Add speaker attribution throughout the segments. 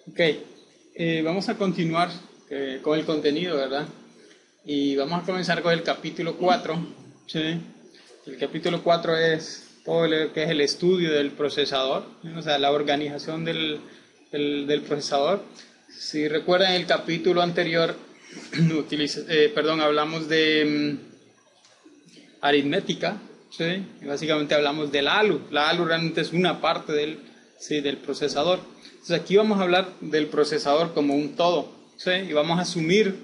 Speaker 1: Ok, vamos a continuar con el contenido, ¿verdad? Y vamos a comenzar con el capítulo 4, ¿sí? El capítulo 4 es todo lo que es el estudio del procesador, ¿sí? O sea, la organización del procesador. Si recuerdan el capítulo anterior, hablamos de aritmética, ¿sí? Y básicamente hablamos del ALU. La ALU realmente es una parte del procesador. Entonces aquí vamos a hablar del procesador como un todo, ¿sí? Y vamos a asumir,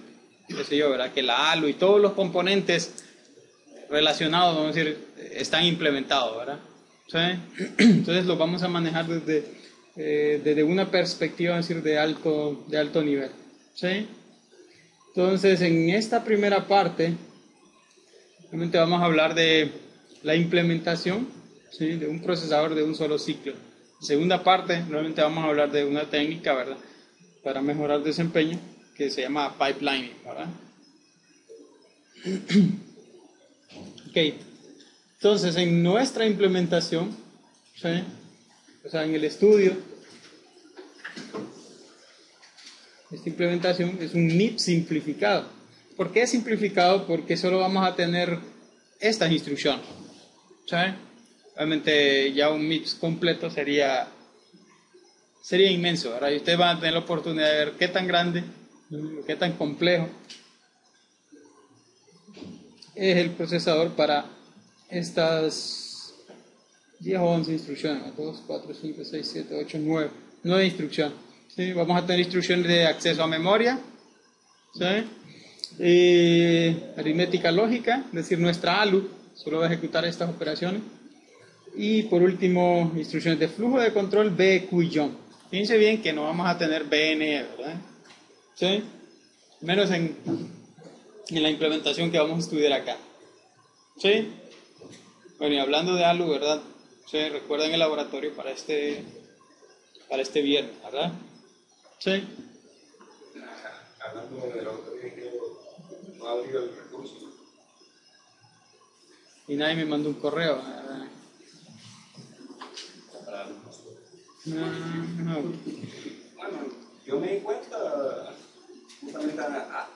Speaker 1: qué sé yo, ¿verdad? Que la ALU y todos los componentes relacionados, vamos a decir, están implementados, ¿verdad? ¿Sí? Entonces los vamos a manejar desde una perspectiva, es decir, de alto nivel, ¿sí? Entonces en esta primera parte realmente vamos a hablar de la implementación, ¿sí? De un procesador de un solo ciclo. Segunda parte, realmente vamos a hablar de una técnica, ¿verdad? Para mejorar desempeño, que se llama pipelining, ¿verdad? Ok, entonces en nuestra implementación, ¿sí? O sea, en el estudio, esta implementación es un MIP simplificado. ¿Por qué es simplificado? Porque solo vamos a tener estas instrucciones, ¿sí? Realmente ya un MIPS completo sería inmenso, ¿verdad? Y ustedes van a tener la oportunidad de ver qué tan grande, qué tan complejo es el procesador para estas 10 o 11 instrucciones, 2, 4, 5, 6, 7, 8, 9 instrucciones. ¿Sí? Vamos a tener instrucciones de acceso a memoria, ¿sí? Aritmética lógica, es decir, nuestra ALU solo va a ejecutar estas operaciones. Y por último, instrucciones de flujo de control, BQ y JON. Fíjense bien que no vamos a tener BNE, ¿verdad? ¿Sí? Menos en la implementación que vamos a estudiar acá. ¿Sí? Bueno, y hablando de ALU, ¿verdad? ¿Sí? Recuerden el laboratorio para este viernes, ¿verdad? ¿Sí?
Speaker 2: Hablando de laboratorio, no ha abrido el recurso.
Speaker 1: Y nadie me mandó un correo, ¿verdad? No.
Speaker 2: Bueno, yo me di cuenta justamente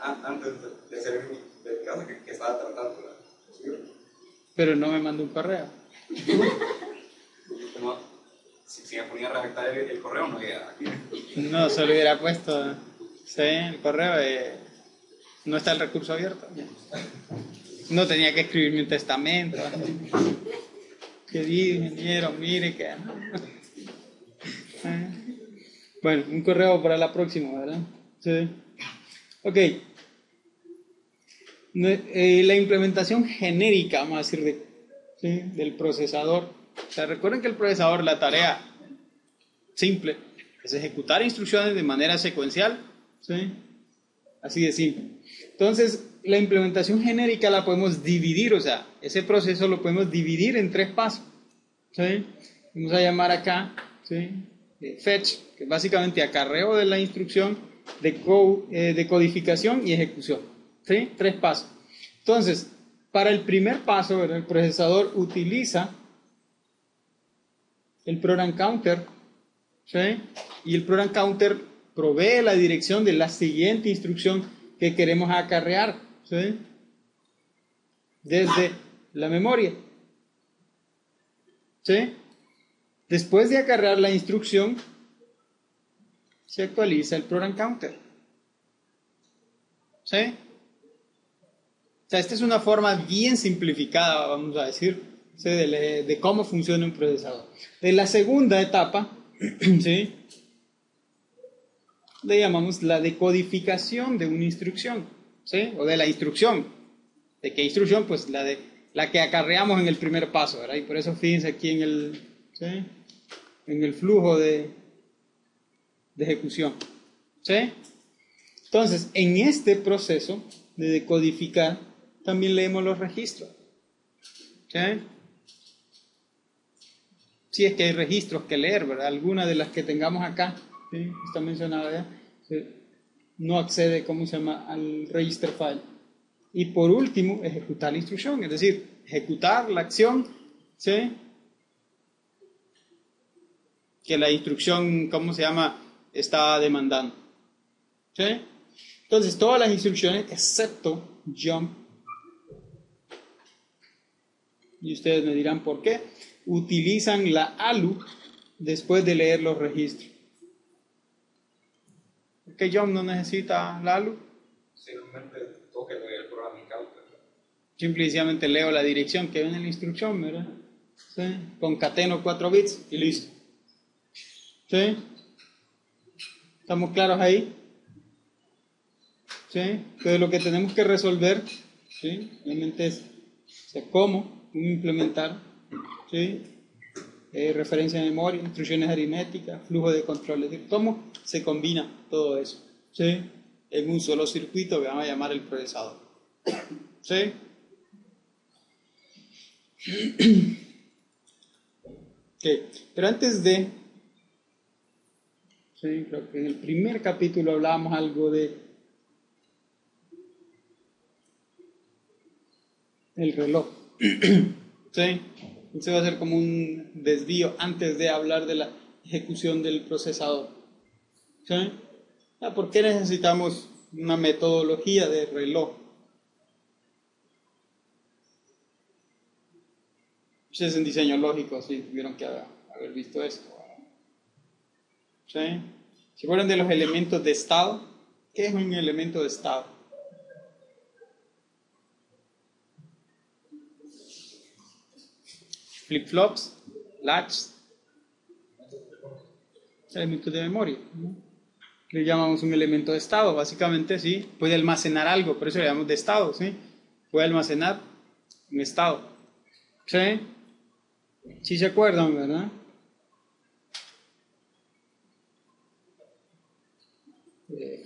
Speaker 2: antes de hacer el caso que estaba tratando la.
Speaker 1: Pero no me mandó un correo.
Speaker 2: Como, si me ponía a redactar el correo, no llegaba aquí.
Speaker 1: No, solo hubiera puesto, sí, el correo, no está el recurso abierto. No tenía que escribirme un testamento. Querido ingeniero, mire que... Bueno, un correo para la próxima, ¿verdad? Sí. Ok. La implementación genérica, vamos a decir, ¿sí? Del procesador. O sea, recuerden que el procesador, la tarea simple es ejecutar instrucciones de manera secuencial, ¿sí? Así de simple. Entonces, la implementación genérica la podemos dividir, o sea, ese proceso lo podemos dividir en 3 pasos, ¿sí? Vamos a llamar acá, ¿sí? Fetch, que es básicamente acarreo de la instrucción, de codificación y ejecución, ¿sí? 3 pasos. Entonces, para el primer paso, ¿verdad? El procesador utiliza el program counter, ¿sí? Y el program counter provee la dirección de la siguiente instrucción que queremos acarrear, ¿sí? Desde la memoria, ¿sí? Después de acarrear la instrucción, se actualiza el program counter, ¿sí? O sea, esta es una forma bien simplificada, vamos a decir, ¿sí? de cómo funciona un procesador. De la segunda etapa, ¿sí? Le llamamos la decodificación de una instrucción, ¿sí? O de la instrucción. ¿De qué instrucción? Pues la que acarreamos en el primer paso, ¿verdad? Y por eso fíjense aquí ¿sí? En el flujo de ejecución, ¿sí? Entonces, en este proceso de decodificar, también leemos los registros, ¿sí? Si es que hay registros que leer, ¿verdad? Alguna de las que tengamos acá, ¿sí? Está mencionada ya, ¿sí? No accede, ¿cómo se llama?, al register file. Y por último, ejecutar la instrucción, es decir, ejecutar la acción, ¿sí? Que la instrucción, ¿cómo se llama?, estaba demandando. ¿Sí? Entonces, todas las instrucciones, excepto jump, y ustedes me dirán por qué, utilizan la ALU después de leer los registros. ¿Por qué jump no necesita la ALU?
Speaker 2: Simplemente tengo que leer el programa en calca.
Speaker 1: Simplemente leo la dirección que viene en la instrucción, ¿verdad? ¿Sí? Concateno 4 bits y listo. ¿Sí? ¿Estamos claros ahí? ¿Sí? Entonces lo que tenemos que resolver, ¿sí? Obviamente es, o sea, cómo implementar, ¿sí? Referencia de memoria, instrucciones aritméticas, flujo de control, es decir, cómo se combina todo eso, ¿sí? En un solo circuito que vamos a llamar el procesador. ¿Sí? Okay. Pero antes de, sí, creo que en el primer capítulo hablábamos algo de el reloj. ¿Sí? Ese va a ser como un desvío antes de hablar de la ejecución del procesador. ¿Sí? ¿Por qué necesitamos una metodología de reloj? Ustedes en diseño lógico, sí, tuvieron que haber visto esto. ¿Sí? ¿Se acuerdan de los elementos de estado? ¿Qué es un elemento de estado? Flip-flops, latches, elementos de memoria, ¿no? Le llamamos un elemento de estado, básicamente, sí, puede almacenar algo, por eso le llamamos de estado, ¿sí? Puede almacenar un estado. ¿Sí? ¿Sí se acuerdan, verdad?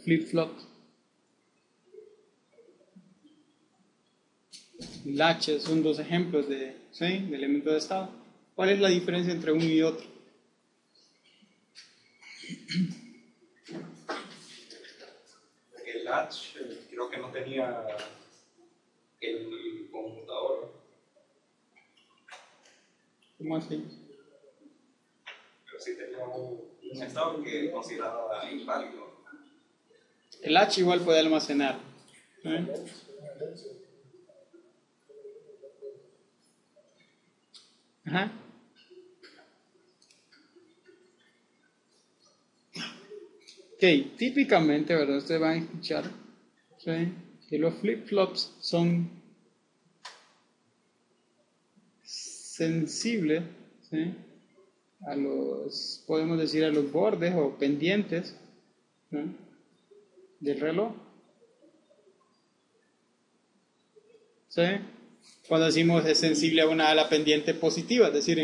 Speaker 1: Flip-flop, latches son dos ejemplos de, ¿sí? De elementos de estado. ¿Cuál es la diferencia entre uno y otro?
Speaker 2: El latch creo que no tenía el conmutador,
Speaker 1: ¿Cómo así?
Speaker 2: pero sí tenía un estado que consideraba inválido.
Speaker 1: El latch igual puede almacenar. ¿Sí? Ajá. Ok, típicamente, ¿verdad? Ustedes van a escuchar, ¿sí? Que los flip-flops son sensibles, ¿sí? A los, podemos decir, a los bordes o pendientes, ¿sí? Del reloj. ¿Sí? Cuando decimos es sensible a la pendiente positiva, es decir,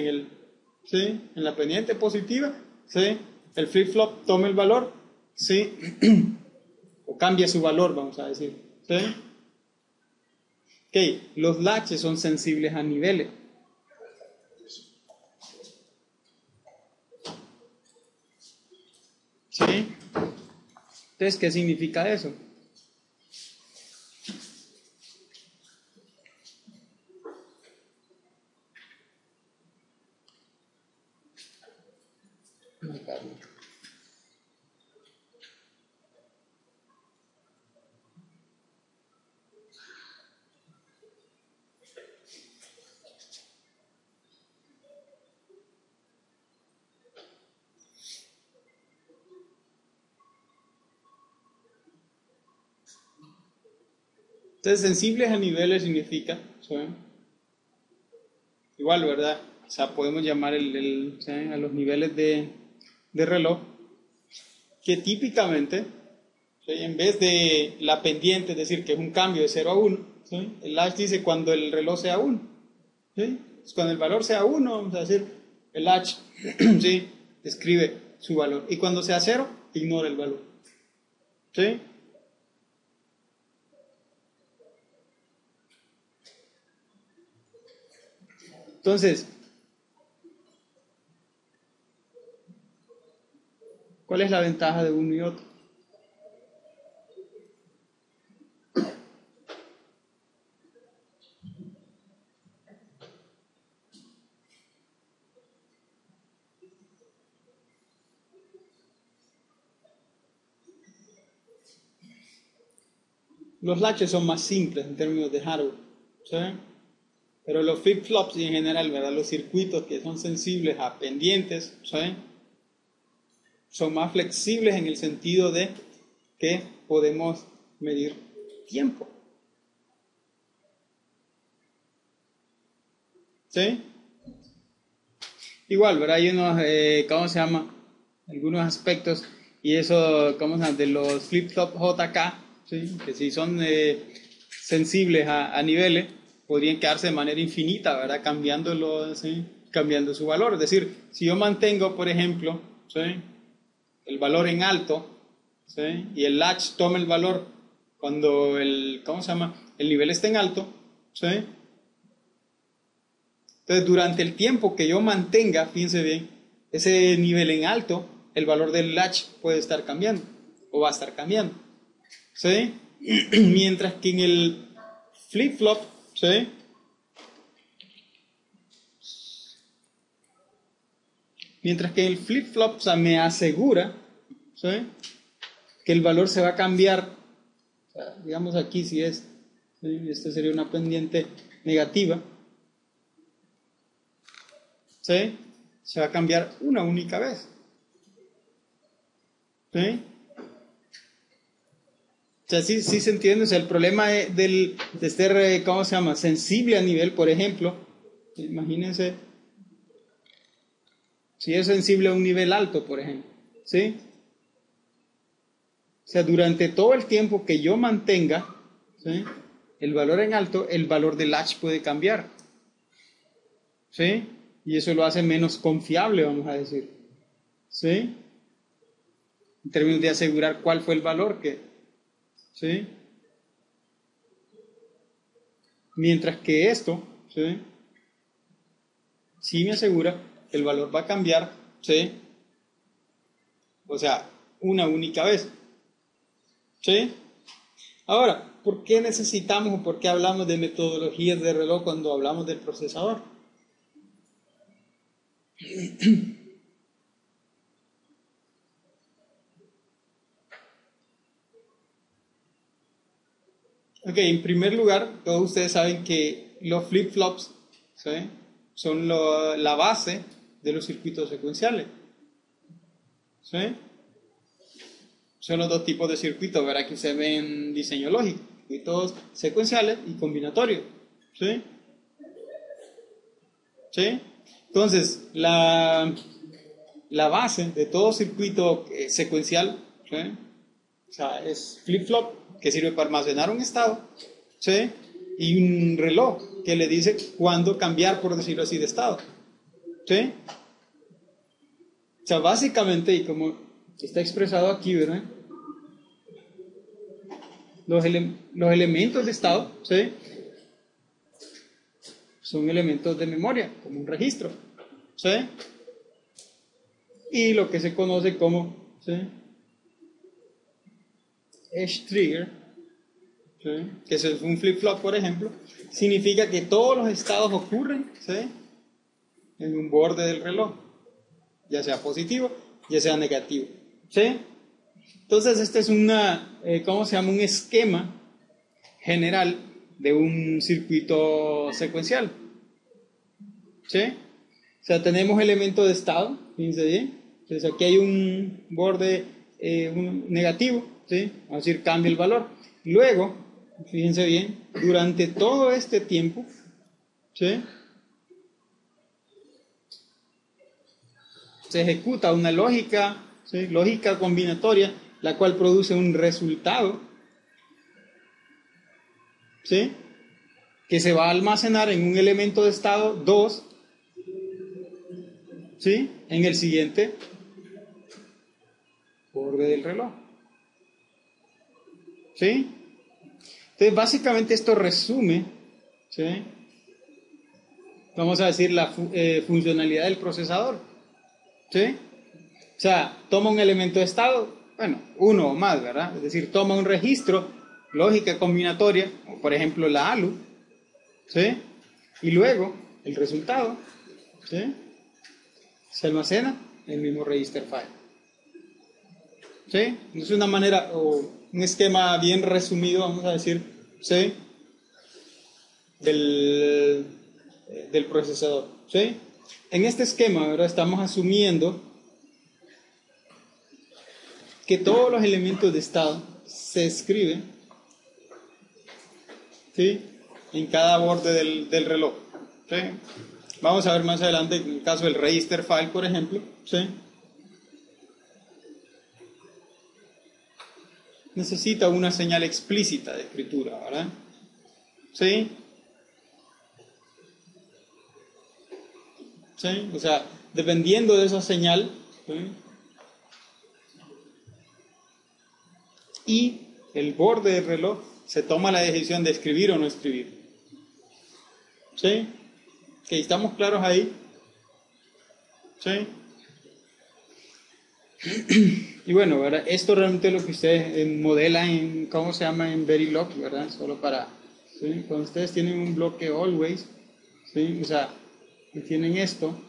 Speaker 1: ¿sí? En la pendiente positiva, ¿sí? El flip-flop toma el valor, ¿sí? O cambia su valor, vamos a decir, ¿sí? Ok, los latches son sensibles a niveles. ¿Sí? Entonces, ¿qué significa eso? Entonces, sensibles a niveles significa, ¿sí? Igual, ¿verdad? O sea, podemos llamar ¿sí? A los niveles de reloj, que típicamente, ¿sí? En vez de la pendiente, es decir, que es un cambio de 0 a 1, ¿sí? El latch dice cuando el reloj sea 1, ¿sí? Entonces, cuando el valor sea 1, vamos a decir, el latch, ¿sí? Escribe su valor. Y cuando sea 0, ignora el valor. ¿Sí? Entonces, ¿cuál es la ventaja de uno y otro? Los latches son más simples en términos de hardware, ¿sí? Pero los flip-flops en general, ¿verdad? Los circuitos que son sensibles a pendientes, ¿sí? Son más flexibles en el sentido de que podemos medir tiempo. ¿Sí? Igual, ¿verdad? Hay unos, ¿cómo se llama? Algunos aspectos, y eso, ¿cómo se llama? De los flip-flop JK, ¿sí? Que si son sensibles a niveles, podrían quedarse de manera infinita, ¿verdad? Cambiándolo, ¿sí? Cambiando su valor. Es decir, si yo mantengo, por ejemplo, ¿sí? El valor en alto, ¿sí? Y el latch toma el valor cuando el, ¿cómo se llama? El nivel está en alto, ¿sí? Entonces, durante el tiempo que yo mantenga, fíjense bien, ese nivel en alto, el valor del latch puede estar cambiando, o va a estar cambiando, ¿sí? Mientras que en el flip-flop, ¿sí? Mientras que el flip-flop, o sea, me asegura, ¿sí? Que el valor se va a cambiar, o sea, digamos aquí si es, ¿sí? Esta sería una pendiente negativa, ¿sí? Se va a cambiar una única vez, ¿sí? O sea, sí se entiende, o sea, el problema de ser, ¿cómo se llama? Sensible a nivel, por ejemplo, imagínense, si es sensible a un nivel alto, por ejemplo, ¿sí? O sea, durante todo el tiempo que yo mantenga, ¿sí? El valor en alto, el valor del latch puede cambiar, ¿sí? Y eso lo hace menos confiable, vamos a decir, ¿sí? En términos de asegurar cuál fue el valor que, ¿sí? Mientras que esto, ¿sí? Sí me asegura que el valor va a cambiar, ¿sí? O sea, una única vez, ¿sí? Ahora, ¿por qué necesitamos o por qué hablamos de metodologías de reloj cuando hablamos del procesador? Ok, en primer lugar, todos ustedes saben que los flip-flops, ¿sí? Son la base de los circuitos secuenciales, ¿sí? Son los dos tipos de circuitos, ¿verdad? Que se ven en diseño lógico, circuitos secuenciales y combinatorios, ¿sí? ¿Sí? Entonces, la base de todo circuito secuencial, ¿sí? O sea, es flip-flop, que sirve para almacenar un estado, ¿sí? Y un reloj que le dice cuándo cambiar, por decirlo así, de estado, ¿sí? O sea, básicamente, y como está expresado aquí, ¿verdad? Los elementos de estado, ¿sí? Son elementos de memoria, como un registro, ¿sí? Y lo que se conoce como, ¿sí? Edge trigger, ¿sí? Que es un flip-flop, por ejemplo, significa que todos los estados ocurren, ¿sí? En un borde del reloj, ya sea positivo, ya sea negativo, ¿sí? Entonces, este es ¿cómo se llama? Un esquema general de un circuito secuencial, ¿sí? O sea, tenemos elementos de estado, fíjense bien. Entonces, aquí hay un borde un negativo, ¿sí? Vamos a decir, cambia el valor. Luego, fíjense bien, durante todo este tiempo, ¿sí? Se ejecuta una lógica, ¿sí? Lógica combinatoria, la cual produce un resultado, ¿sí? Que se va a almacenar en un elemento de estado 2, ¿sí? En el siguiente borde del reloj, ¿sí? Entonces, básicamente esto resume, ¿sí? Vamos a decir la funcionalidad del procesador, ¿sí? O sea, toma un elemento de estado, bueno, uno o más, ¿verdad? Es decir, toma un registro, lógica combinatoria, por ejemplo la ALU, ¿sí? Y luego el resultado, ¿sí? Se almacena en el mismo register file, ¿Sí? Es una manera, o un esquema bien resumido, vamos a decir, ¿sí? Del procesador, ¿sí? En este esquema, ¿verdad? Estamos asumiendo que todos los elementos de estado se escriben, ¿sí? En cada borde del reloj, ¿sí? Vamos a ver más adelante en el caso del register file, por ejemplo, ¿sí? Necesita una señal explícita de escritura, ¿verdad? ¿Sí? ¿Sí? O sea, dependiendo de esa señal, ¿sí? Y el borde del reloj se toma la decisión de escribir o no escribir. ¿Sí? ¿Ok? ¿Estamos claros ahí? ¿Sí? Y bueno, ¿verdad? Esto realmente es lo que ustedes modelan en, ¿cómo se llama? En Verilog, ¿verdad? Solo para, ¿sí? Cuando ustedes tienen un bloque always, ¿sí? O sea, y tienen esto,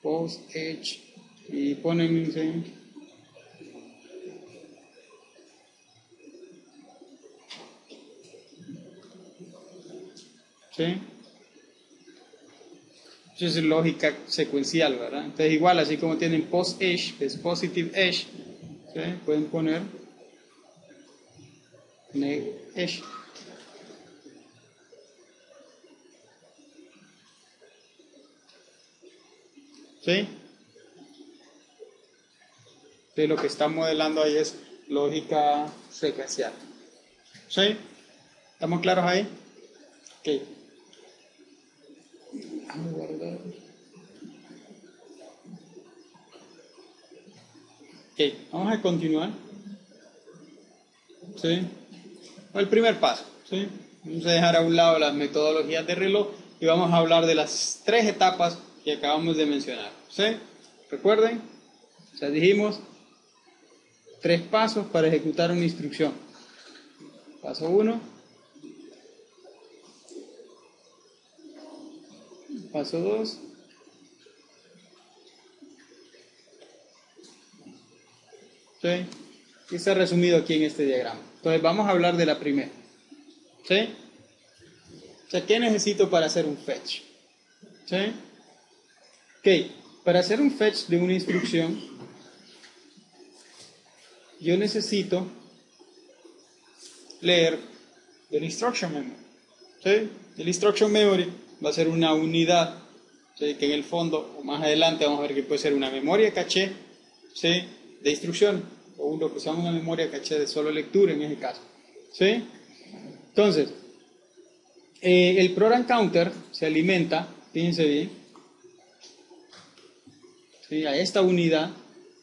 Speaker 1: post, edge, y ponen, ¿sí? ¿Sí? Eso es lógica secuencial, ¿verdad? Entonces igual, así como tienen post edge, es positive edge, ¿sí? Pueden poner neg edge. ¿Sí? Entonces lo que está modelando ahí es lógica secuencial. ¿Sí? ¿Estamos claros ahí? Ok. Vamos a guardar. Ok, vamos a continuar. ¿Sí? El primer paso. ¿Sí? Vamos a dejar a un lado las metodologías de reloj y vamos a hablar de las 3 etapas que acabamos de mencionar. ¿Sí? Recuerden, o sea, dijimos 3 pasos para ejecutar una instrucción. Paso 1, paso 2, ¿sí? Y está resumido aquí en este diagrama. Entonces vamos a hablar de la primera. ¿Sí? O sea, ¿qué necesito para hacer un fetch? ¿Sí? Ok, para hacer un fetch de una instrucción, yo necesito leer del instruction memory. ¿Sí? El instruction memory va a ser una unidad, ¿sí? Que en el fondo, o más adelante, vamos a ver que puede ser una memoria caché, ¿sí? De instrucción, o lo que se llama una memoria caché de solo lectura en ese caso. ¿Sí? Entonces, el program counter se alimenta, fíjense bien, ¿sí? A esta unidad,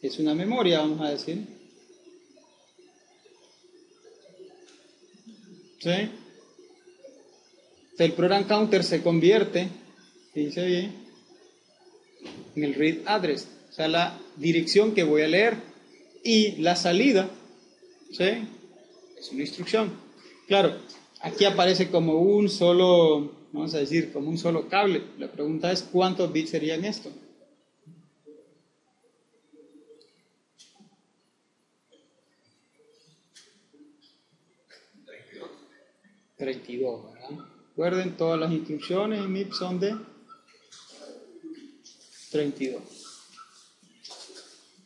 Speaker 1: que es una memoria, vamos a decir. ¿Sí? El program counter se convierte, fíjense bien, en el read address, o sea, la dirección que voy a leer, y la salida, ¿sí? Es una instrucción. Claro, aquí aparece como un solo, vamos a decir, como un solo cable. La pregunta es, ¿cuántos bits serían esto? 32, ¿verdad? Recuerden, todas las instrucciones en MIP son de 32.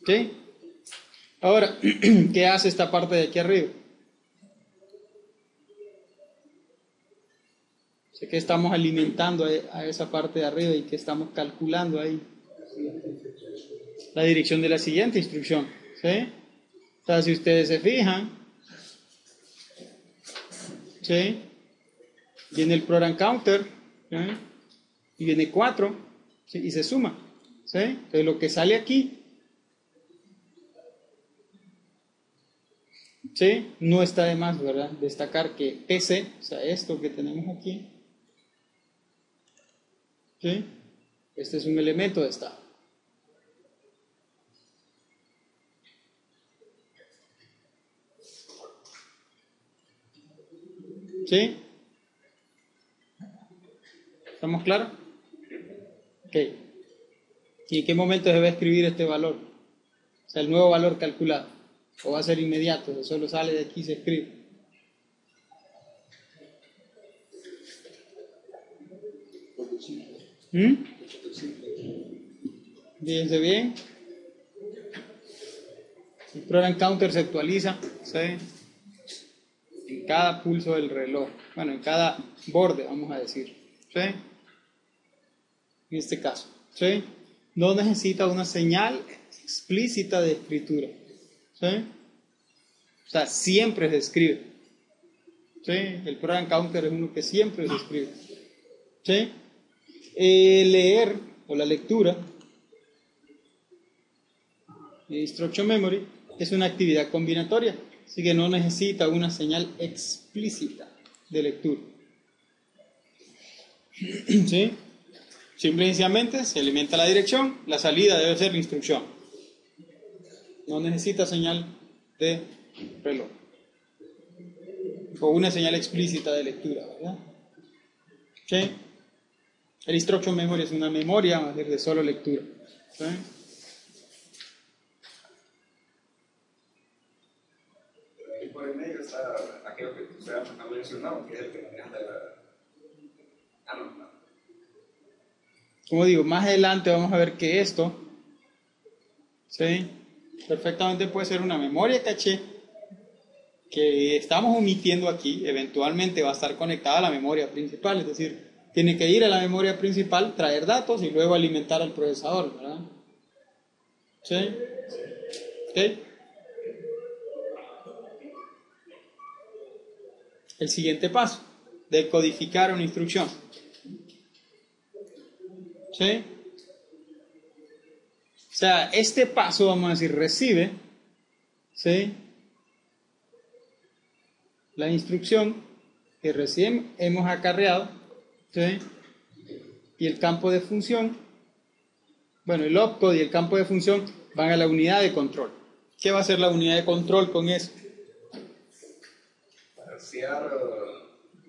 Speaker 1: ¿Sí? Ahora, ¿qué hace esta parte de aquí arriba? Sé que estamos alimentando a esa parte de arriba y que estamos calculando ahí la dirección de la siguiente instrucción. ¿Sí? O sea, si ustedes se fijan, ¿sí? Viene el program counter, ¿sí? Y viene 4, ¿sí? Y se suma. ¿Sí? Entonces lo que sale aquí, ¿sí? No está de más, ¿verdad? Destacar que PC, o sea, esto que tenemos aquí, ¿sí? Este es un elemento de estado. ¿Sí? ¿Estamos claros? Ok. ¿Y en qué momento se va a escribir este valor? O sea, el nuevo valor calculado. O va a ser inmediato, o solo sale de aquí y se escribe. Fíjense bien. El program counter se actualiza, ¿sí?, en cada pulso del reloj. Bueno, en cada borde, vamos a decir. ¿Sí? En este caso. ¿Sí? No necesita una señal explícita de escritura. ¿Sí? O sea, siempre se escribe. ¿Sí? El program counter es uno que siempre se escribe. ¿Sí? Leer o la lectura, instruction memory, es una actividad combinatoria, así que no necesita una señal explícita de lectura. ¿Sí? Simple y sencillamente se alimenta la dirección, la salida debe ser la instrucción. No necesita señal de reloj o una señal explícita de lectura, ¿verdad? ¿Sí? El instruction memory es una memoria de solo lectura. ¿Sí?
Speaker 2: Y por el medio está aquello que usted ha mencionado, que es el que maneja de la... no.
Speaker 1: Como digo, más adelante vamos a ver que esto, ¿sí?, perfectamente puede ser una memoria caché que estamos omitiendo aquí. Eventualmente va a estar conectada a la memoria principal, es decir, tiene que ir a la memoria principal, traer datos y luego alimentar al procesador, ¿verdad? ¿Sí? ¿Ok? El siguiente paso, decodificar una instrucción. ¿Sí? O sea, este paso, vamos a decir, recibe, ¿sí?, la instrucción que recién hemos acarreado, ¿sí?, y el campo de función, bueno, el opcode y el campo de función van a la unidad de control. ¿Qué va a hacer la unidad de control con eso?
Speaker 2: Parciar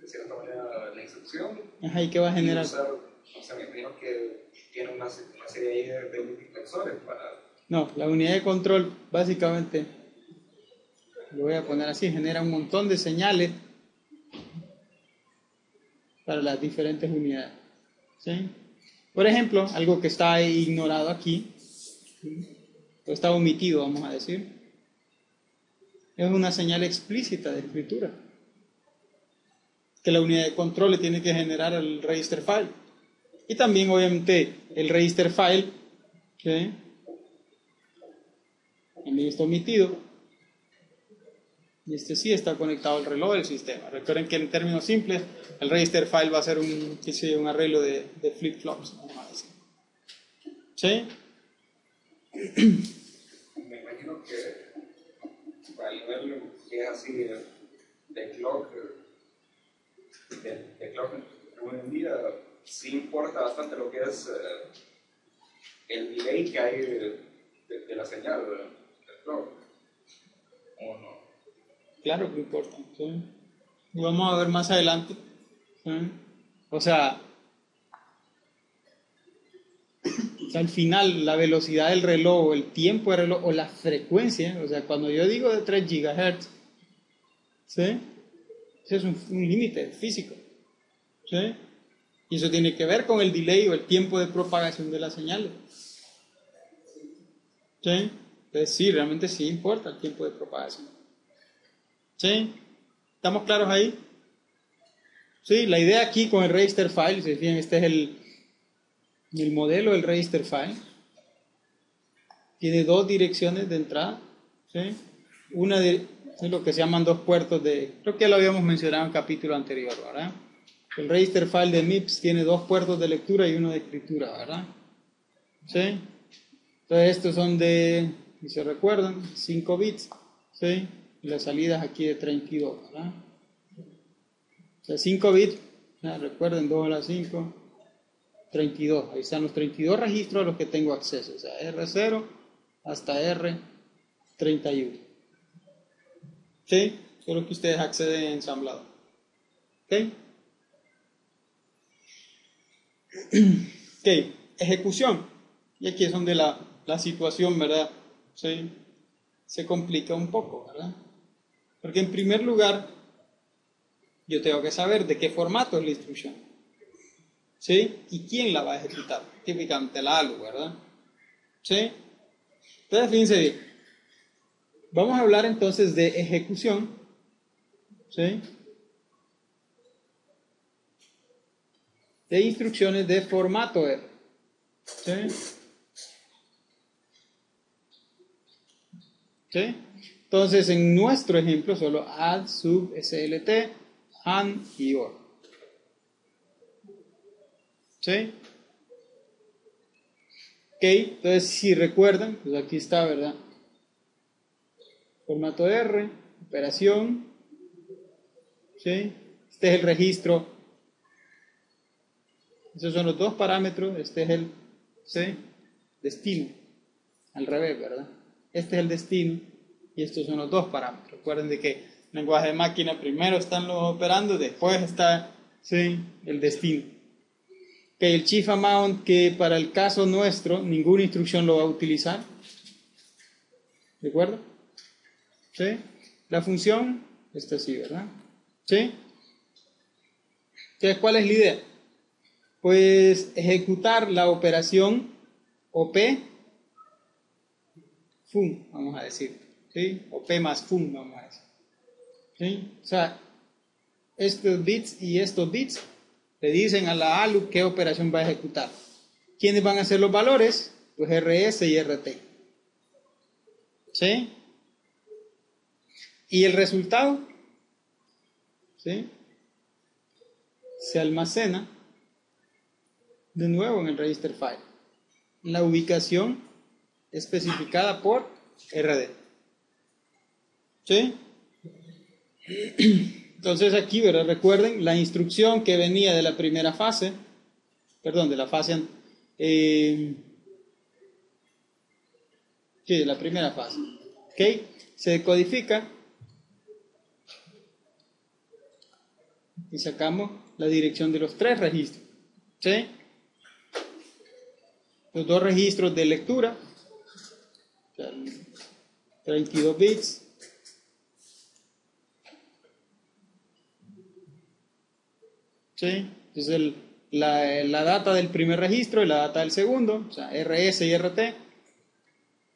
Speaker 2: de cierta manera la instrucción.
Speaker 1: Ajá, ¿y qué va a generar?
Speaker 2: Y usar, o sea, me imagino que tiene una serie ahí de multiplexores para...
Speaker 1: No, la unidad de control básicamente, lo voy a poner así, genera un montón de señales para las diferentes unidades. ¿Sí? Por ejemplo, algo que está ignorado aquí, o está omitido, vamos a decir, es una señal explícita de escritura que la unidad de control le tiene que generar al register file. Y también, obviamente, el register file, ¿sí?, también está omitido. Y este sí está conectado al reloj del sistema. Recuerden que en términos simples, el register file va a ser un arreglo de flip-flops, vamos a decir. ¿Sí?
Speaker 2: Me imagino que al nivel que es así de clock, de clock hoy en día, sí importa bastante lo que es el delay que hay de la señal del clock. ¿O no?
Speaker 1: Claro que importa. ¿Sí? Y vamos a ver más adelante. ¿Sí? O sea, al final, la velocidad del reloj, o el tiempo del reloj, o la frecuencia, o sea, cuando yo digo de 3 GHz, ¿sí?, ese es un límite físico. ¿Sí? Y eso tiene que ver con el delay o el tiempo de propagación de las señales. ¿Sí? Entonces sí, realmente sí importa el tiempo de propagación. ¿Sí? ¿Estamos claros ahí? Sí, la idea aquí con el register file, si fijan, este es el modelo del register file. Tiene dos direcciones de entrada. ¿Sí? Una de lo que se llaman dos puertos de... Creo que ya lo habíamos mencionado en el capítulo anterior, ¿verdad? El register file de MIPS tiene dos puertos de lectura y uno de escritura, ¿verdad? ¿Sí? Entonces estos son de, si se recuerdan, 5 bits, ¿sí? Y las salidas aquí de 32, ¿verdad? O sea, 5 bits, ¿no? Recuerden, 2 a la 5, 32. Ahí están los 32 registros a los que tengo acceso, o sea, R0 hasta R31. ¿Sí? Solo que ustedes acceden en ensamblado. ¿Ok? Ok, ejecución. Y aquí es donde la situación, ¿verdad?, ¿sí? Se complica un poco, ¿verdad? Porque en primer lugar, yo tengo que saber de qué formato es la instrucción, ¿sí? Y quién la va a ejecutar, típicamente la ALU, ¿verdad? ¿Sí? Entonces, fíjense bien. Vamos a hablar entonces de ejecución, ¿sí? De instrucciones de formato R, ¿sí? ¿Sí? Entonces, en nuestro ejemplo, solo add, sub, slt, and y or. ¿Sí? Ok, entonces si recuerdan, pues aquí está, ¿verdad? Formato R, operación, ¿sí? Este es el registro. Esos son los dos parámetros, este es el, ¿sí? Destino. Al revés, ¿verdad? Este es el destino y estos son los dos parámetros. Recuerden de que lenguaje de máquina primero están los operandos, después está, ¿sí? El destino. Que el chief amount, que para el caso nuestro ninguna instrucción lo va a utilizar. ¿De acuerdo? ¿Sí? La función está así, ¿verdad? ¿Sí? Entonces, ¿cuál es la idea? Pues ejecutar la operación OP fun, vamos a decir, ¿sí? OP más fun, vamos a decir. ¿Sí? O sea, estos bits y estos bits le dicen a la ALU qué operación va a ejecutar. ¿Quiénes van a ser los valores? Pues RS y RT. ¿Sí? Y el resultado, ¿sí? Se almacena de nuevo en el register file. La ubicación especificada por RD. ¿Sí? Entonces aquí, ¿verdad? Recuerden la instrucción que venía de la primera fase, perdón, de la fase, sí, de la primera fase. ¿Ok? Se codifica y sacamos la dirección de los tres registros. ¿Sí? Los dos registros de lectura, 32 bits. ¿Sí? Entonces la data del primer registro y la data del segundo, o sea, RS y RT,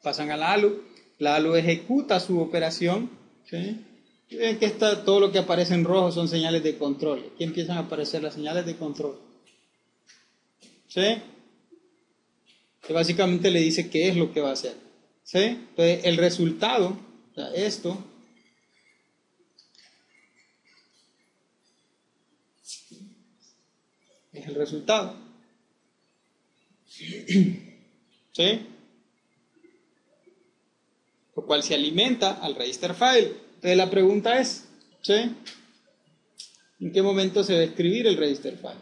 Speaker 1: pasan a la ALU ejecuta su operación, ¿sí? Y ven que todo lo que aparece en rojo son señales de control. Aquí empiezan a aparecer las señales de control. ¿Sí? Que básicamente le dice qué es lo que va a hacer. ¿Sí? Entonces, el resultado, o sea, esto, es el resultado. ¿Sí? Lo cual se alimenta al register file. Entonces la pregunta es, ¿sí? ¿En qué momento se va a escribir el register file?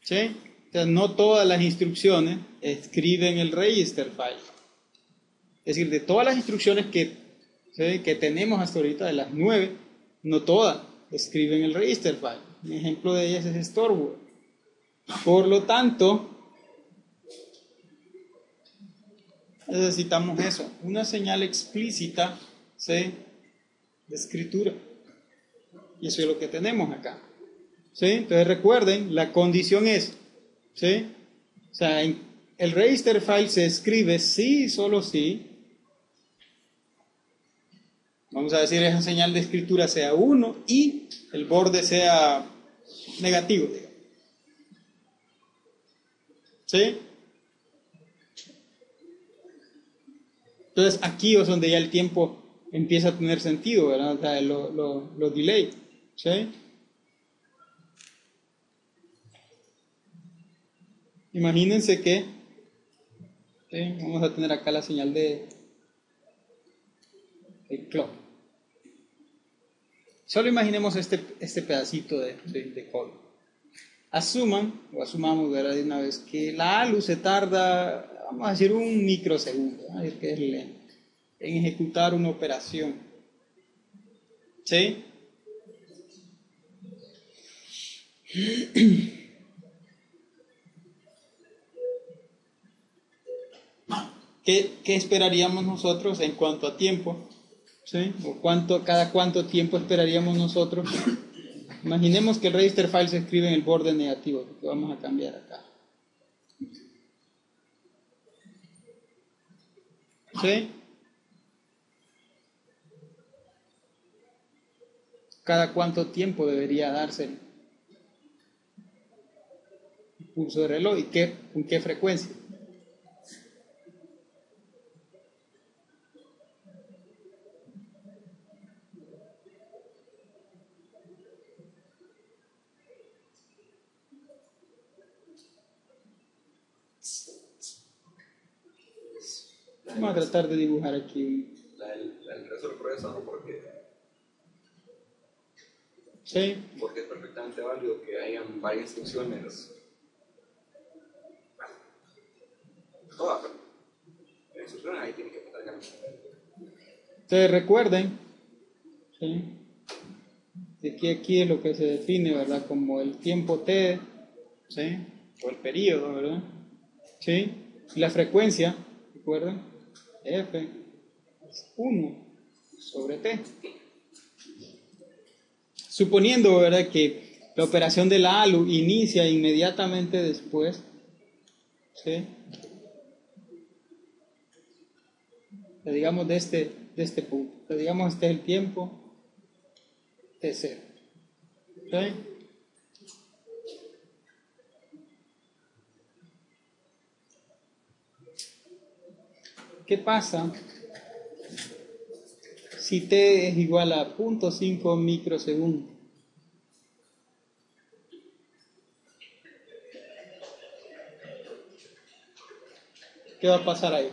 Speaker 1: ¿Sí? Entonces no todas las instrucciones escriben el register file. Es decir, de todas las instrucciones ¿sí? que tenemos hasta ahorita, de las 9, no todas escriben el register file. Un ejemplo de ellas es Storeboard. Por lo tanto, necesitamos eso, una señal explícita, ¿sí? De escritura. Y eso es lo que tenemos acá. ¿Sí? Entonces recuerden, la condición es, ¿sí? O sea, el register file se escribe sí, solo sí. Vamos a decir esa señal de escritura sea 1 y el borde sea negativo, digamos. ¿Sí? Entonces aquí es donde ya el tiempo empieza a tener sentido, ¿verdad? O sea, los delay. ¿Sí? Imagínense que, ¿sí? Vamos a tener acá la señal de clock. Solo imaginemos este pedacito de código. Asumamos ¿verdad? De una vez que la ALU se tarda, vamos a decir, un microsegundo, ¿no? Es que es lento, en ejecutar una operación. ¿Sí? ¿Qué esperaríamos nosotros en cuanto a tiempo? ¿Sí? ¿O cada cuánto tiempo esperaríamos nosotros? Imaginemos que el register file se escribe en el borde negativo, que vamos a cambiar acá. ¿Sí? ¿Cada cuánto tiempo debería darse el pulso de reloj y con qué frecuencia? Vamos a tratar de dibujar aquí.
Speaker 2: El resto del procesador,
Speaker 1: ¿Sí?
Speaker 2: porque es perfectamente válido que hayan varias instrucciones, todas, pero instrucciones ahí tienen que estar ganando.
Speaker 1: Ustedes recuerden, ¿sí? De que aquí es lo que se define, ¿verdad? Como el tiempo t, ¿sí? O el periodo, ¿verdad? ¿Sí? Y la frecuencia, ¿recuerdan? F es 1 sobre t. Suponiendo, ¿verdad?, que la operación de la ALU inicia inmediatamente después, ¿sí? Digamos de este punto. Digamos este es el tiempo T0. ¿Sí? ¿Qué pasa si T es igual a 0.5 microsegundos? ¿Qué va a pasar ahí?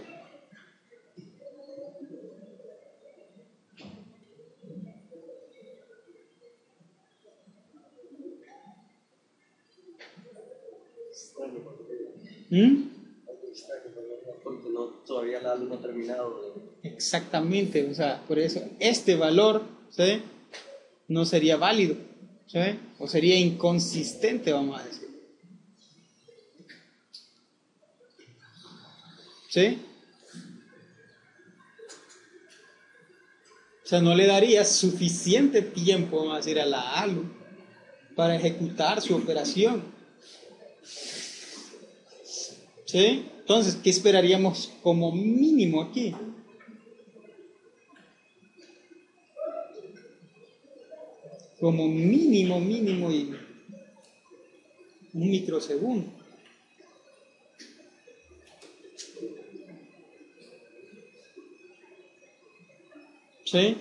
Speaker 3: Porque todavía la ALU no ha terminado.
Speaker 1: Exactamente, o sea, por eso este valor, ¿sí?, no sería válido, ¿sí?, o sería inconsistente, vamos a decir. ¿Sí? O sea, no le daría suficiente tiempo, vamos a decir, a la ALU para ejecutar su operación. ¿Sí? Entonces, ¿qué esperaríamos como mínimo aquí? Como mínimo y un microsegundo. ¿Sí?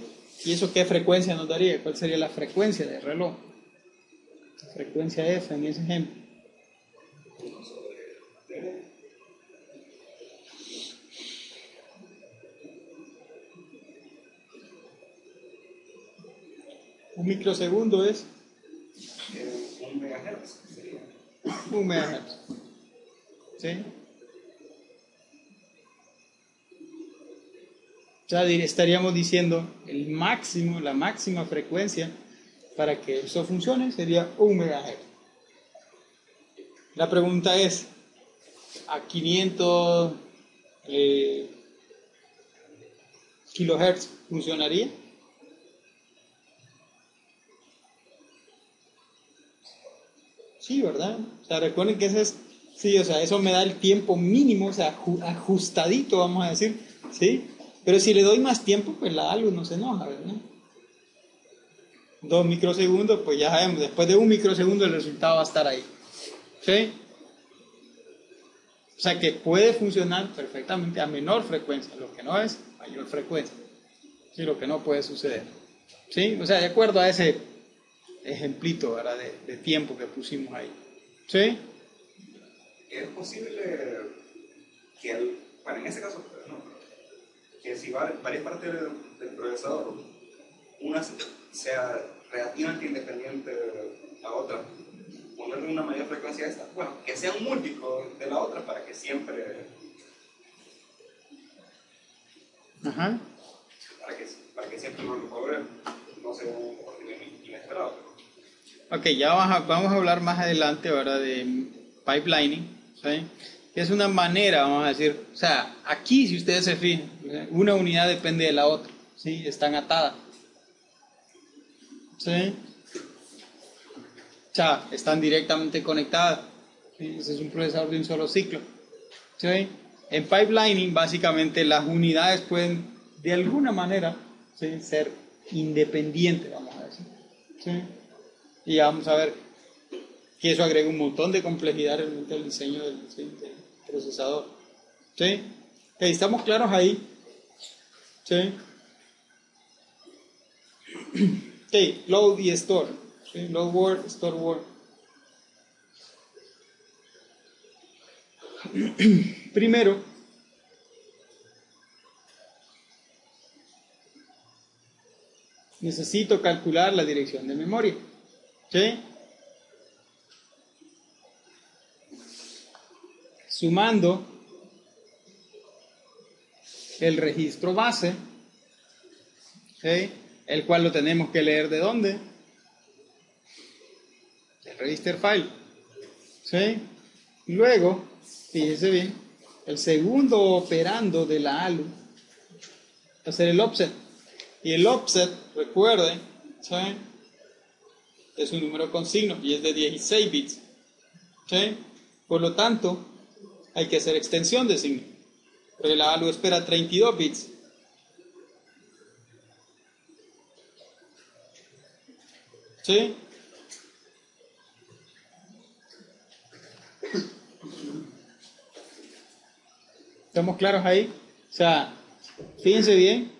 Speaker 1: ¿Y eso qué frecuencia nos daría? ¿Cuál sería la frecuencia del reloj? La frecuencia F en ese ejemplo. Un microsegundo es
Speaker 2: 1 megahertz sería.
Speaker 1: 1 megahertz. ¿Sí? Ya estaríamos diciendo el máximo, la máxima frecuencia para que eso funcione sería 1 megahertz. La pregunta es, ¿a 500 kilohertz funcionaría? Sí, ¿verdad? O sea, recuerden que ese es, sí, o sea, eso me da el tiempo mínimo, o sea, ajustadito, vamos a decir, ¿sí? Pero si le doy más tiempo, pues la ALU no se enoja, ¿verdad? 2 microsegundos, pues ya sabemos, después de 1 microsegundo el resultado va a estar ahí, ¿sí? O sea que puede funcionar perfectamente a menor frecuencia, lo que no es mayor frecuencia, ¿sí? Lo que no puede suceder, ¿sí? O sea, de acuerdo a ese ejemplito, ¿verdad?, de tiempo que pusimos ahí, ¿sí?
Speaker 2: Es posible que, bueno, en ese caso, no, que si varias partes del procesador, una sea relativamente independiente de la otra, ponerle una mayor frecuencia a esta, bueno, que sea un múltiplo de la otra para que siempre,
Speaker 1: Ajá.
Speaker 2: para que siempre lo logre, no sea un comportamiento inesperado.
Speaker 1: Ok, ya vamos a hablar más adelante ahora de pipelining, ¿sí? Que es una manera, vamos a decir, o sea, aquí si ustedes se fijan, ¿sí? Una unidad depende de la otra, ¿sí? Están atadas, ¿sí? O sea, están directamente conectadas, ¿sí? Ese es un procesador de un solo ciclo, ¿sí? En pipelining, básicamente, las unidades pueden, de alguna manera, ¿sí? Ser independientes, vamos a decir, ¿sí? Y ya vamos a ver que eso agrega un montón de complejidad realmente al diseño del procesador. ¿Sí? Ok, ¿estamos claros ahí? ¿Sí? Ok, load y store. ¿Sí? Load word, store word. Primero, necesito calcular la dirección de memoria. ¿Sí? Sumando el registro base, ¿sí? El cual lo tenemos que leer ¿de dónde? Del register file, ¿sí? Luego, fíjese bien, el segundo operando de la ALU va a ser el offset. Y el offset, recuerden, ¿sí? Es un número con signo y es de 16 bits, ¿sí? Por lo tanto, hay que hacer extensión de signo, porque la ALU espera 32 bits. ¿Sí? ¿Estamos claros ahí? O sea, fíjense bien,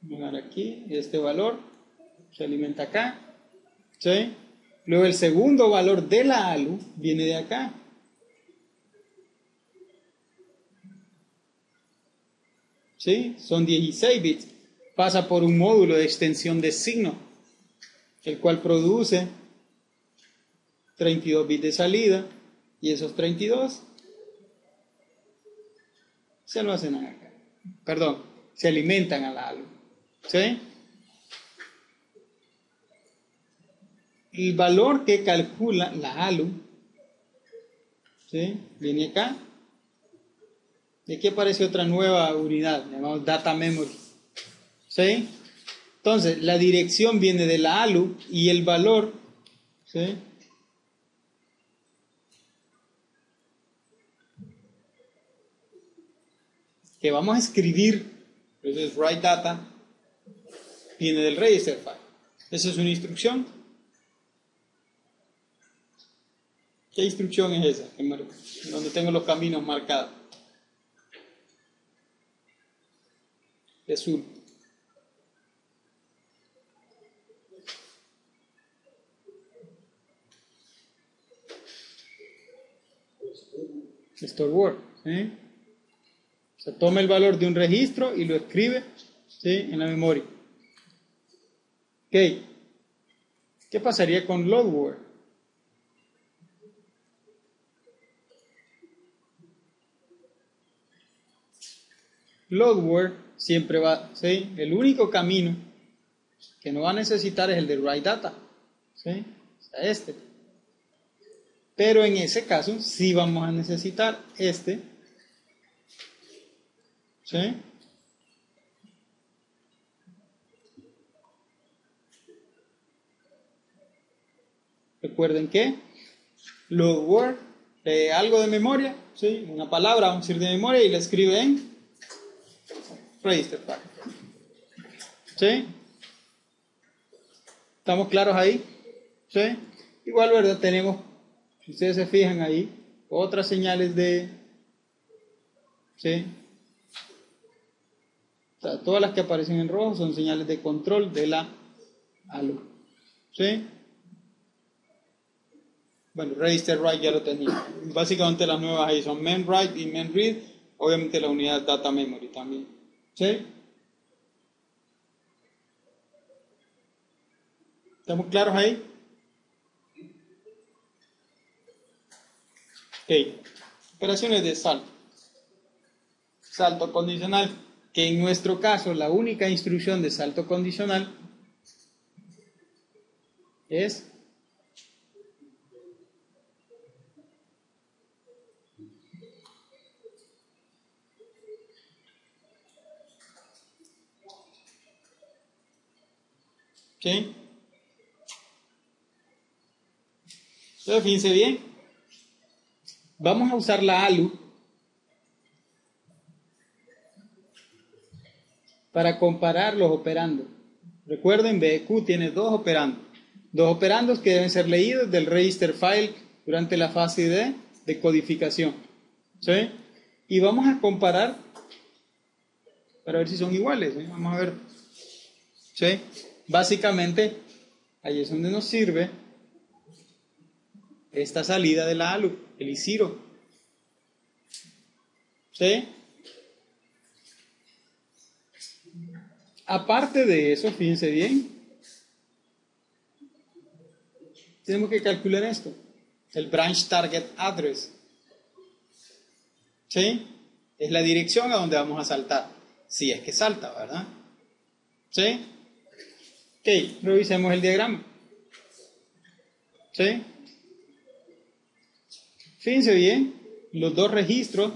Speaker 1: voy a dar aquí, este valor se alimenta acá, ¿sí? Luego el segundo valor de la ALU viene de acá. ¿Sí? Son 16 bits. Pasa por un módulo de extensión de signo, el cual produce 32 bits de salida, y esos 32 se almacenan acá. Perdón, se alimentan a la ALU. ¿Sí? El valor que calcula la ALU, ¿sí? Viene acá. Y aquí aparece otra nueva unidad, llamamos Data Memory. ¿Sí? Entonces, la dirección viene de la ALU y el valor, ¿sí? Que vamos a escribir, eso es write data, viene del register file. Esa es una instrucción. ¿Qué instrucción es esa? Donde tengo los caminos marcados. Azul. Store word. ¿Sí? O sea, toma el valor de un registro y lo escribe, ¿sí? En la memoria. Ok. ¿Qué pasaría con load word? Load word siempre va, ¿sí? El único camino que no va a necesitar es el de write data, ¿sí? O sea, este. Pero en ese caso sí vamos a necesitar este, ¿sí? Recuerden que load word, algo de memoria, ¿sí? Una palabra, vamos a decir de memoria, y la escribe en register file. ¿Sí? ¿Estamos claros ahí? ¿Sí? Igual, ¿verdad? Tenemos, si ustedes se fijan ahí, otras señales de... ¿Sí? O sea, todas las que aparecen en rojo son señales de control de la ALU. ¿Sí? Bueno, register write ya lo tenía. Básicamente las nuevas ahí son main write y main read. Obviamente la unidad data memory también. ¿Sí? ¿Estamos claros ahí? Ok. Operaciones de salto. Salto condicional. Que en nuestro caso la única instrucción de salto condicional es ¿Sí? Entonces, fíjense bien. Vamos a usar la ALU para comparar los operandos. Recuerden, BQ tiene dos operandos que deben ser leídos del register file durante la fase de codificación. ¿Sí? Y vamos a comparar para ver si son iguales. ¿Sí? Vamos a ver. ¿Sí? Básicamente, ahí es donde nos sirve esta salida de la ALU, el ISIRO. ¿Sí? Aparte de eso, fíjense bien, tenemos que calcular esto, el branch target address. ¿Sí? Es la dirección a donde vamos a saltar, si es que salta, ¿verdad? ¿Sí? Ok, revisemos el diagrama. ¿Sí? Fíjense bien, los dos registros.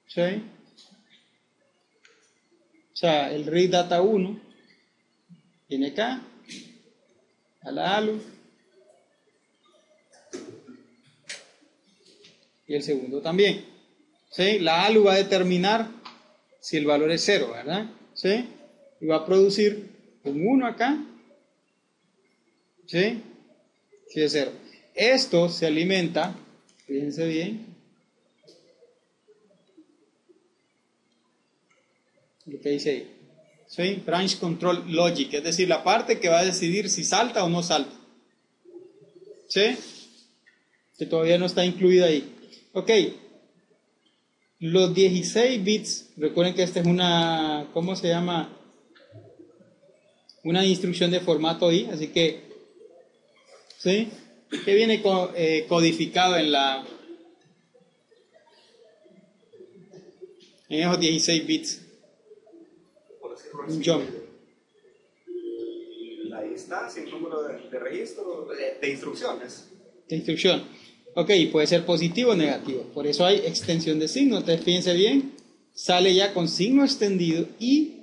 Speaker 1: ¿Sí? O sea, el read data 1 viene acá, a la ALU, y el segundo también. ¿Sí? La ALU va a determinar si el valor es 0, ¿verdad? ¿Sí? Y va a producir un 1 acá. ¿Sí? Si es 0. Esto se alimenta, fíjense bien, lo que dice ahí. ¿Sí? Branch Control Logic, es decir, la parte que va a decidir si salta o no salta. ¿Sí? Que todavía no está incluida ahí. Ok. Los 16 bits, recuerden que esta es una, ¿cómo se llama? Una instrucción de formato I, así que, ¿sí? Que viene codificado en esos 16 bits.
Speaker 2: Por decirlo
Speaker 1: Un
Speaker 2: así,
Speaker 1: jump.
Speaker 2: la distancia, el número de registro, de instrucciones.
Speaker 1: De instrucción. Ok, puede ser positivo o negativo. Por eso hay extensión de signo. Entonces, fíjense bien, sale ya con signo extendido y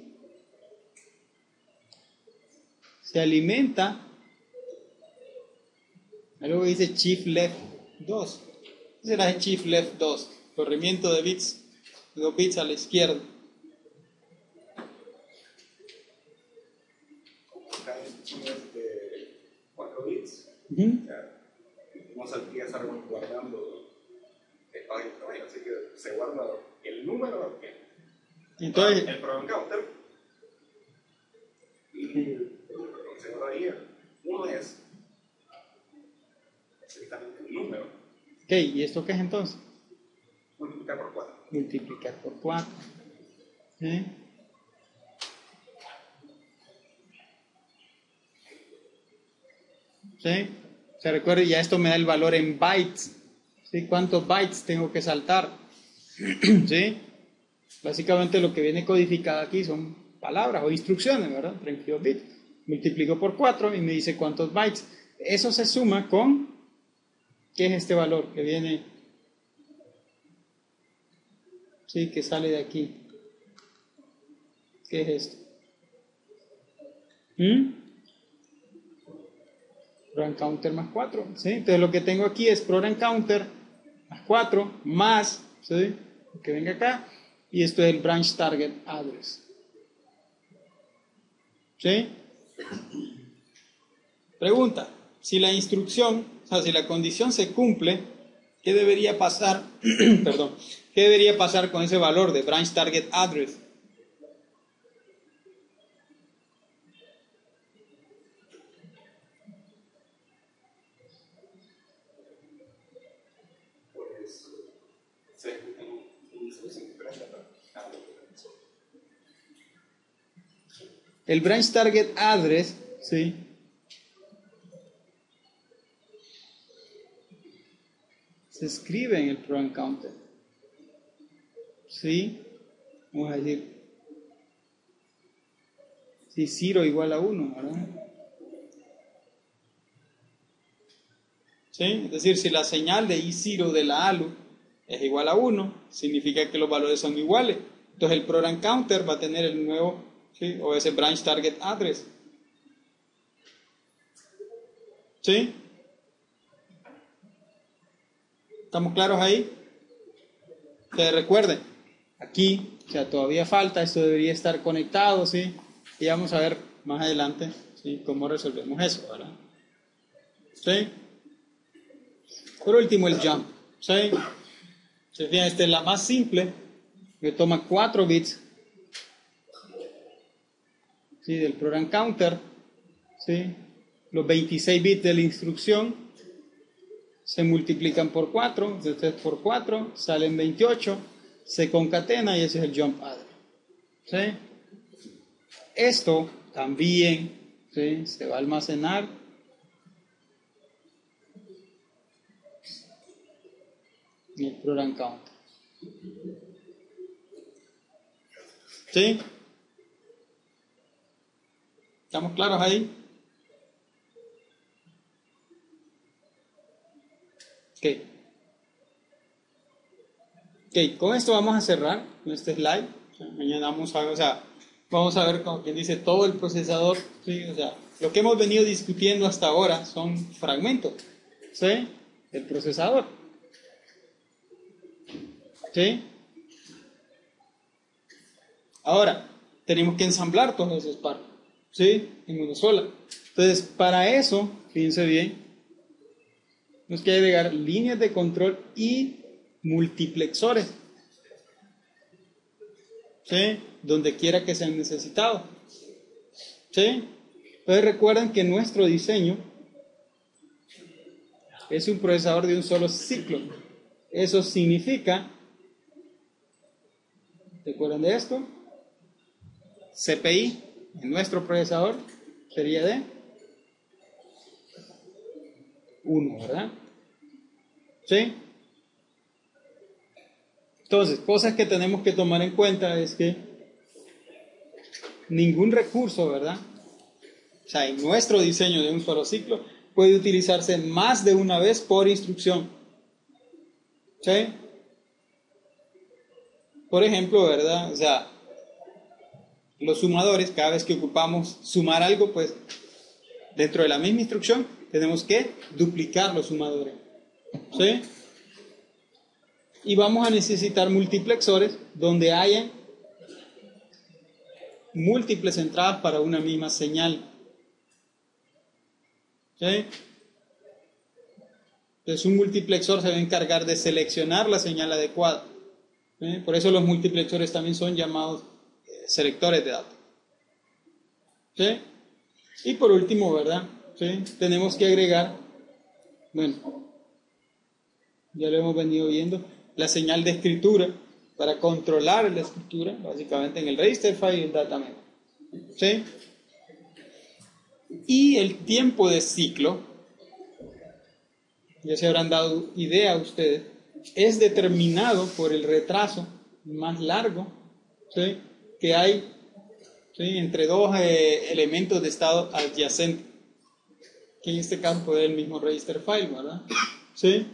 Speaker 1: se alimenta. Luego dice Shift Left 2. ¿Qué será el Shift Left 2? Corrimiento de bits, 2 bits a la izquierda.
Speaker 2: Cada instrucción es de 4 bits.
Speaker 1: Uh-huh.
Speaker 2: O sea, no saldría estar guardando el paquete tamaño, así que se guarda el número,
Speaker 1: Entonces,
Speaker 2: el program counter, y lo que se guarda ahí, uno es exactamente el número,
Speaker 1: ok, ¿y esto qué es entonces?
Speaker 2: multiplicar por 4.
Speaker 1: Multiplicar por 4. ¿Sí? ¿Sí? Se recuerda, ya esto me da el valor en bytes. ¿Sí? ¿Cuántos bytes tengo que saltar? ¿Sí? Básicamente lo que viene codificado aquí son palabras o instrucciones, ¿verdad? 32 bits. Multiplico por 4 y me dice cuántos bytes. Eso se suma con, ¿qué es este valor que viene? Sí, que sale de aquí. ¿Qué es esto? Program counter más 4. ¿Sí? Entonces lo que tengo aquí es program counter más 4 más, ¿sí? Que venga acá. Y esto es el branch target address. ¿Sí? Pregunta, si la instrucción, o sea, si la condición se cumple, ¿qué debería pasar? Perdón, ¿qué debería pasar con ese valor de branch target address?
Speaker 2: Pues se ejecuta una instrucción diferente para cada uno.
Speaker 1: El branch target address, ¿sí? Se escribe en el program counter. ¿Sí? Vamos a decir, si 0 igual a 1, ¿verdad? ¿Sí? Es decir, si la señal de I0 de la ALU es igual a 1, significa que los valores son iguales. Entonces el program counter va a tener el nuevo ¿sí? O ese branch target address. ¿Sí? ¿Estamos claros ahí? Ustedes recuerden, aquí, o sea, todavía falta, esto debería estar conectado, ¿sí? Y vamos a ver más adelante, ¿sí? Cómo resolvemos eso, ¿verdad? ¿Sí? Por último, el jump, ¿sí? Se fijan, esta es la más simple, que toma 4 bits, ¿sí? Del program counter, ¿sí? Los 26 bits de la instrucción se multiplican por 4, entonces por 4 salen 28, se concatena y ese es el jump adder. ¿Sí? Esto también, ¿sí? Se va a almacenar en el program counter. ¿Sí? ¿Estamos claros ahí? Ok. Ok, con esto vamos a cerrar con este slide. O sea, mañana vamos a ver, como quien dice, todo el procesador. ¿Sí? O sea, lo que hemos venido discutiendo hasta ahora son fragmentos, ¿sí? Del procesador. ¿Sí? Ahora, tenemos que ensamblar todas esas partes, ¿sí? En una sola. Entonces, para eso, fíjense bien, nos quiere agregar líneas de control y multiplexores, ¿sí? Donde quiera que sean necesitados, ¿sí? Entonces recuerden que nuestro diseño es un procesador de un solo ciclo. Eso significa, ¿recuerdan de esto? CPI en nuestro procesador sería de 1, ¿verdad? ¿Sí? Entonces, cosas que tenemos que tomar en cuenta es que ningún recurso, ¿verdad? O sea, en nuestro diseño de un solo ciclo puede utilizarse más de una vez por instrucción. ¿Sí? Por ejemplo, ¿verdad? O sea, los sumadores, cada vez que ocupamos sumar algo, pues dentro de la misma instrucción tenemos que duplicar los sumadores. ¿Sí? Y vamos a necesitar multiplexores donde haya múltiples entradas para una misma señal. ¿Sí? Entonces un multiplexor se va a encargar de seleccionar la señal adecuada. ¿Sí? Por eso los multiplexores también son llamados selectores de datos. ¿Sí? Y por último, ¿verdad? ¿Sí? Tenemos que agregar, bueno, ya lo hemos venido viendo, la señal de escritura para controlar la escritura, básicamente en el register file y el data memory. ¿Sí? Y el tiempo de ciclo, ya se habrán dado idea a ustedes, es determinado por el retraso más largo, ¿sí? Que hay, ¿sí? Entre dos elementos de estado adyacente, que en este caso puede ser el mismo register file, ¿verdad? ¿Sí?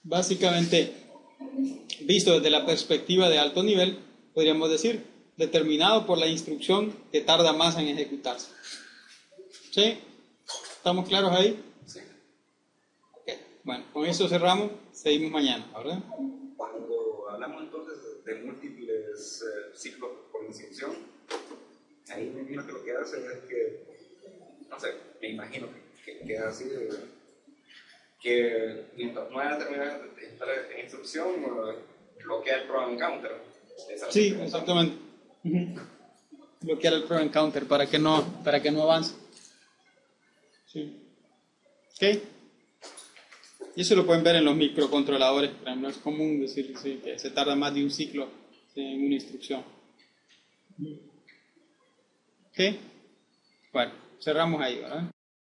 Speaker 1: Básicamente, visto desde la perspectiva de alto nivel, podríamos decir, determinado por la instrucción que tarda más en ejecutarse. ¿Sí? ¿Estamos claros ahí?
Speaker 2: Sí.
Speaker 1: Okay. Bueno, con eso cerramos, seguimos mañana, ¿verdad?
Speaker 2: Cuando hablamos entonces de múltiples ciclos por instrucción, ahí me imagino que lo que hace es que, no sé, me imagino que es así, que mientras no haya terminado de estar en instrucción, bloquea el program counter.
Speaker 1: Sí, exactamente. Bloquear el program counter para que no avance. Sí. ¿Ok? Y eso lo pueden ver en los microcontroladores. No es común decir sí, que se tarda más de un ciclo en una instrucción. ¿Ok? Bueno, cerramos ahí, ¿verdad?